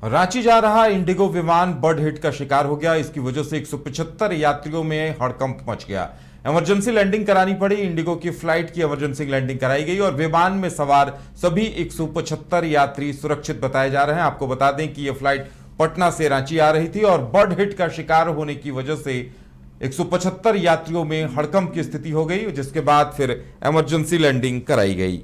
रांची जा रहा इंडिगो विमान बर्ड हिट का शिकार हो गया। इसकी वजह से 175 यात्रियों में हड़कंप मच गया। इमरजेंसी लैंडिंग करानी पड़ी। इंडिगो की फ्लाइट की इमरजेंसी लैंडिंग कराई गई और विमान में सवार सभी 175 यात्री सुरक्षित बताए जा रहे हैं। आपको बता दें कि यह फ्लाइट पटना से रांची आ रही थी और बर्ड हिट का शिकार होने की वजह से 175 यात्रियों में हड़कंप की स्थिति हो गई, जिसके बाद फिर इमरजेंसी लैंडिंग कराई गई।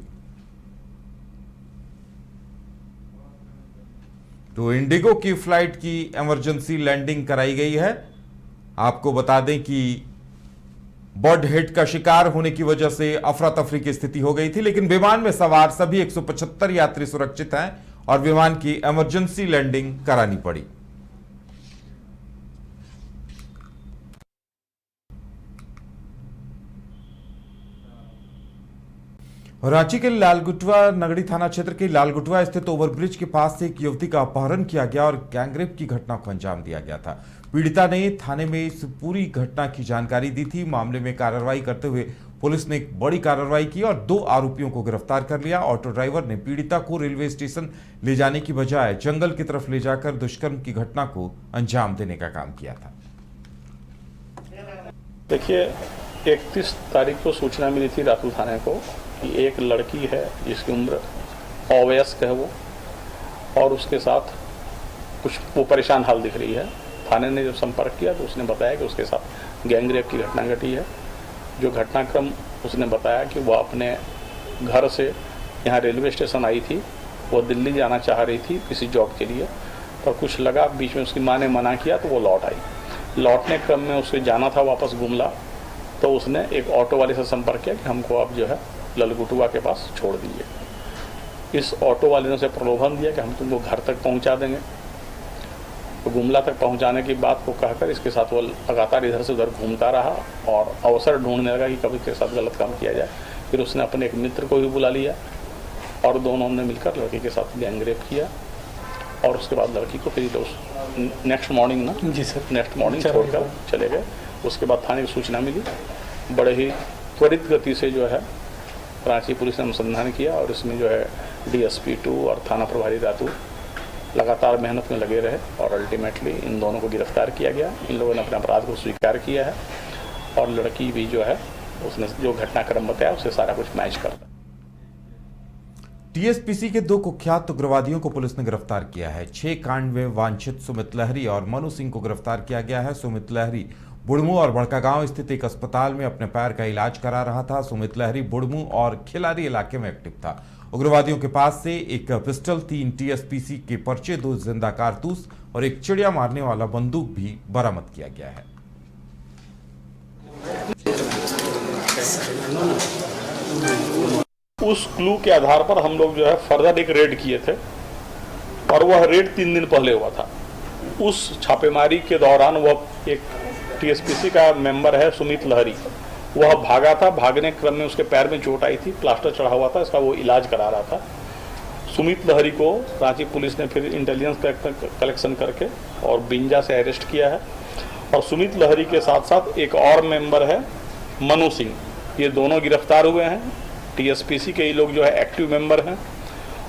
तो इंडिगो की फ्लाइट की इमरजेंसी लैंडिंग कराई गई है। आपको बता दें कि बर्ड हिट का शिकार होने की वजह से अफरा तफरी की स्थिति हो गई थी, लेकिन विमान में सवार सभी 175 यात्री सुरक्षित हैं और विमान की इमरजेंसी लैंडिंग करानी पड़ी। रांची के लालगुटवा नगरी थाना क्षेत्र के लालगुटवा स्थित ओवरब्रिज के पास से एक युवती का अपहरण किया गया और गैंगरेप की घटना को अंजाम दिया गया था। पीड़िता ने थाने में इस पूरी घटना की जानकारी दी थी। मामले में कार्रवाई करते हुए पुलिस ने एक बड़ी कार्रवाई की और 2 आरोपियों को गिरफ्तार कर लिया। ऑटो ड्राइवर ने पीड़िता को रेलवे स्टेशन ले जाने की बजाय जंगल की तरफ ले जाकर दुष्कर्म की घटना को अंजाम देने का काम किया था। देखिए, 31 तारीख को सूचना मिली थी रातू थाने को कि एक लड़की है जिसकी उम्र अवयस्क है वो, और उसके साथ कुछ वो परेशान हाल दिख रही है। थाने ने जब संपर्क किया तो उसने बताया कि उसके साथ गैंगरेप की घटना घटी है। जो घटनाक्रम उसने बताया कि वह अपने घर से यहाँ रेलवे स्टेशन आई थी, वो दिल्ली जाना चाह रही थी किसी जॉब के लिए, पर कुछ लगा, बीच में उसकी माँ ने मना किया तो वो लौट आई। लौटने क्रम में उसे जाना था वापस गुमला, तो उसने एक ऑटो वाले से संपर्क किया कि हमको आप जो है ललगुटुआ के पास छोड़ दीजिए। इस ऑटो वाले ने उसे प्रलोभन दिया कि हम तुमको घर तक पहुंचा देंगे। तो गुमला तक पहुंचाने की बात को कहकर इसके साथ वो लगातार इधर से उधर घूमता रहा और अवसर ढूंढने लगा कि कभी इसके साथ गलत काम किया जाए। फिर उसने अपने एक मित्र को भी बुला लिया और दोनों ने मिलकर लड़की के साथ गैंगरेप किया और उसके बाद लड़की को फिर नेक्स्ट मॉर्निंग ना जी सर नेक्स्ट मॉर्निंग छोड़कर चले गए। उसके बाद थाने की सूचना मिली, बड़े ही त्वरित गति से जो है रांची पुलिस ने अनुसंधान किया और इसमें जो है DSP 2 और थाना प्रभारी रातू लगातार मेहनत में लगे रहे और अल्टीमेटली इन दोनों को गिरफ्तार किया गया। इन लोगों ने अपने अपराध को स्वीकार किया है और लड़की भी जो है उसने जो घटनाक्रम बताया उसे सारा कुछ मैच करता। TSPC के 2 कुख्यात उग्रवादियों को पुलिस ने गिरफ्तार किया है। 6 कांड में वांछित सुमित लहरी और मनु सिंह को गिरफ्तार किया गया है। सुमित लहरी बुढ़मू और बड़कागांव स्थित एक अस्पताल में अपने पैर का इलाज करा रहा था। सुमित लहरी बुढ़मू और खिलारी इलाके में एक्टिव था। उग्रवादियों के पास से एक पिस्टल, 3 TSPC के पर्चे, 2 जिंदा कारतूस और एक चिड़िया मारने वाला बंदूक भी बरामद किया गया है। उस क्लू के आधार पर हम लोग जो है फर्दर एक रेड किए थे और वह रेड 3 दिन पहले हुआ था। उस छापेमारी के दौरान वह एक TSPC का मेंबर है सुमित लहरी, वह भागा था। भागने क्रम में उसके पैर में चोट आई थी, प्लास्टर चढ़ा हुआ था, इसका वो इलाज करा रहा था। सुमित लहरी को रांची पुलिस ने फिर इंटेलिजेंस कलेक्शन करके और बिंजा से अरेस्ट किया है। और सुमित लहरी के साथ साथ एक और मेंबर है मनु सिंह, ये दोनों गिरफ्तार हुए हैं। TSPC के ये लोग जो है एक्टिव मेंबर हैं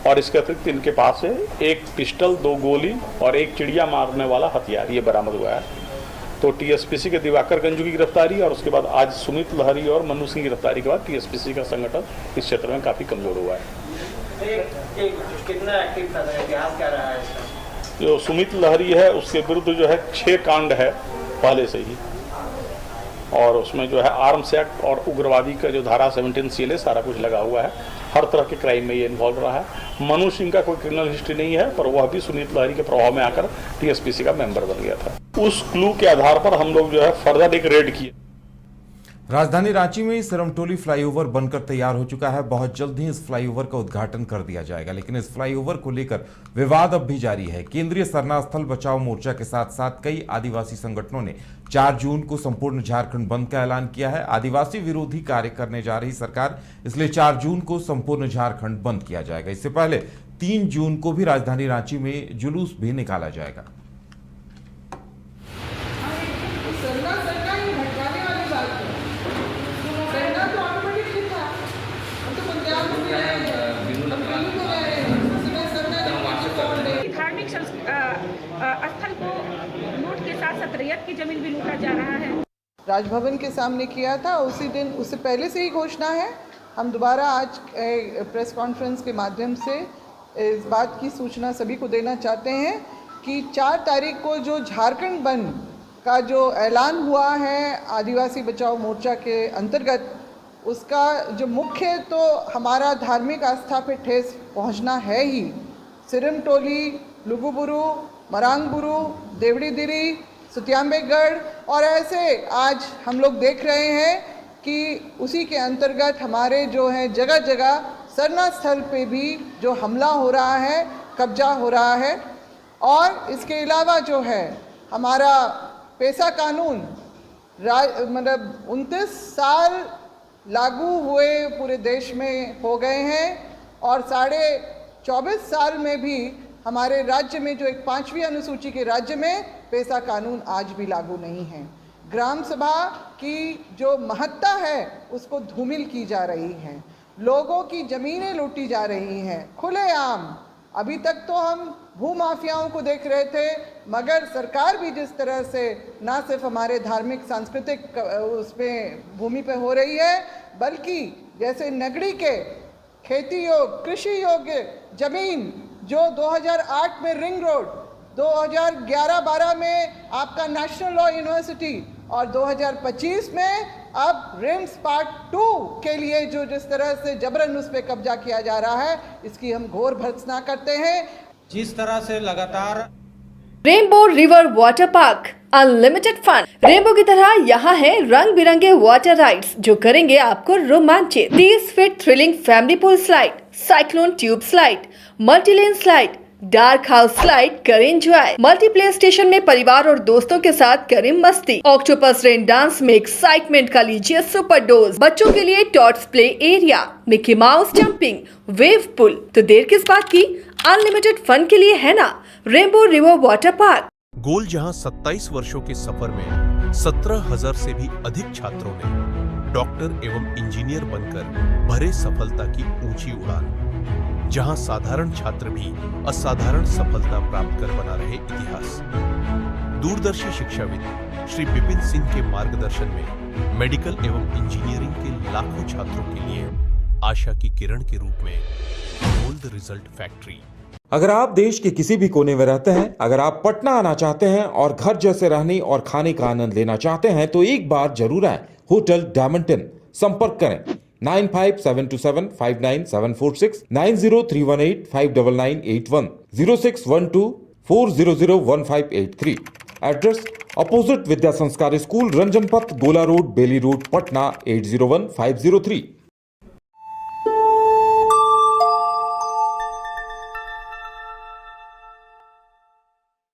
और इसके अतिरिक्त इनके पास से एक पिस्टल, 2 गोली और एक चिड़िया मारने वाला हथियार ये बरामद हुआ है। तो TSPC के दिवाकर गंजू की गिरफ्तारी और उसके बाद आज सुमित लहरी और मनु सिंह की गिरफ्तारी के बाद TSPC का संगठन इस क्षेत्र में काफ़ी कमजोर हुआ है। कितना एक्टिव था, इतिहास क्या रहा है इसका? जो सुमित लहरी है उसके विरुद्ध जो है 6 कांड है पहले से ही, और उसमें जो है आर्म्स एक्ट और उग्रवादी का जो धारा 17 CLA सारा कुछ लगा हुआ है। हर तरह के क्राइम में ये इन्वॉल्व रहा है। मनु सिंह का कोई क्रिमिनल हिस्ट्री नहीं है, पर वह भी सुमित लहरी के प्रभाव में आकर TSPC का मेंबर बन गया था। उस क्लू के आधार पर हम लोग जो है फर्दर एक रेड किए। राजधानी रांची में सिरमटोली फ्लाईओवर बनकर तैयार हो चुका है। बहुत जल्द ही इस फ्लाईओवर का उद्घाटन कर दिया जाएगा, लेकिन इस फ्लाईओवर को लेकर विवाद अब भी जारी है। केंद्रीय सरना स्थल बचाओ मोर्चा के साथ साथ कई आदिवासी संगठनों ने 4 जून को संपूर्ण झारखंड बंद का ऐलान किया है। आदिवासी विरोधी कार्य करने जा रही सरकार, इसलिए 4 जून को संपूर्ण झारखंड बंद किया जाएगा। इससे पहले 3 जून को भी राजधानी रांची में जुलूस भी निकाला जाएगा। स्थल को लूट के साथ साथ रैयत की जमीन भी लूटा जा रहा है। राजभवन के सामने किया था उसी दिन, उससे पहले से ही घोषणा है। हम दोबारा आज प्रेस कॉन्फ्रेंस के माध्यम से इस बात की सूचना सभी को देना चाहते हैं कि 4 तारीख को जो झारखंड बंद का जो ऐलान हुआ है आदिवासी बचाओ मोर्चा के अंतर्गत, उसका जो मुख्य तो हमारा धार्मिक आस्था पे ठेस पहुंचना है ही। सिरमटोली, लुगुबुरु, मरांगबुरु, देवड़ीदिरी, सुतियांबेगढ़ और ऐसे आज हम लोग देख रहे हैं कि उसी के अंतर्गत हमारे जो है जगह जगह सरना स्थल पे भी जो हमला हो रहा है, कब्जा हो रहा है। और इसके अलावा जो है हमारा पैसा कानून मतलब 29 साल लागू हुए पूरे देश में हो गए हैं और 24.5 साल में भी हमारे राज्य में जो एक 5वीं अनुसूची के राज्य में पैसा कानून आज भी लागू नहीं है। ग्राम सभा की जो महत्ता है उसको धूमिल की जा रही है, लोगों की ज़मीनें लूटी जा रही हैं खुलेआम। अभी तक तो हम भू माफियाओं को देख रहे थे, मगर सरकार भी जिस तरह से ना सिर्फ हमारे धार्मिक सांस्कृतिक उसमें भूमि पे हो रही है, बल्कि जैसे नगड़ी के खेती योग्य, कृषि योग्य जमीन जो 2008 में रिंग रोड, 2011-12 में आपका नेशनल लॉ यूनिवर्सिटी और 2025 में अब रिम्स पार्ट 2 के लिए जो जिस तरह से जबरन उस पर कब्जा किया जा रहा है, इसकी हम घोर भर्त्सना करते हैं। जिस तरह से लगातार rainbow river water park unlimited fun. Rainbow की तरह यहाँ है रंग बिरंगे वाटर राइड्स जो करेंगे आपको रोमांचित। 30 feet thrilling family pool slide, cyclone tube slide, multilane slide, dark house slide करें एंजॉय। मल्टी प्ले स्टेशन में परिवार और दोस्तों के साथ करें मस्ती। ऑक्टोपस रेन डांस में एक्साइटमेंट का लीजिए सुपर डोज। बच्चों के लिए tots play area, Mickey Mouse jumping, wave pool. तो देर किस बात की, अनलिमिटेड फन के लिए है ना रेनबो रिवर वाटर पार्क। गोल जहां 27 वर्षों के सफर में 17,000 से भी अधिक छात्रों ने डॉक्टर एवं इंजीनियर बनकर भरे सफलता की ऊंची उड़ान, जहां साधारण छात्र भी असाधारण सफलता प्राप्त कर बना रहे इतिहास। दूरदर्शी शिक्षाविद श्री विपिन सिंह के मार्गदर्शन में मेडिकल एवं इंजीनियरिंग के लाखों छात्रों के लिए आशा की किरण के रूप में गोल्ड रिजल्ट फैक्ट्री। अगर आप देश के किसी भी कोने में रहते हैं, अगर आप पटना आना चाहते हैं और घर जैसे रहने और खाने का आनंद लेना चाहते हैं, तो एक बार जरूर आए होटल डायमंटन। संपर्क करें 9572759746, 9031859981, 0612400158 एड्रेस अपोजिट विद्या संस्कार स्कूल, रंजन पथ, गोला रोड, बेली रोड, पटना 801503।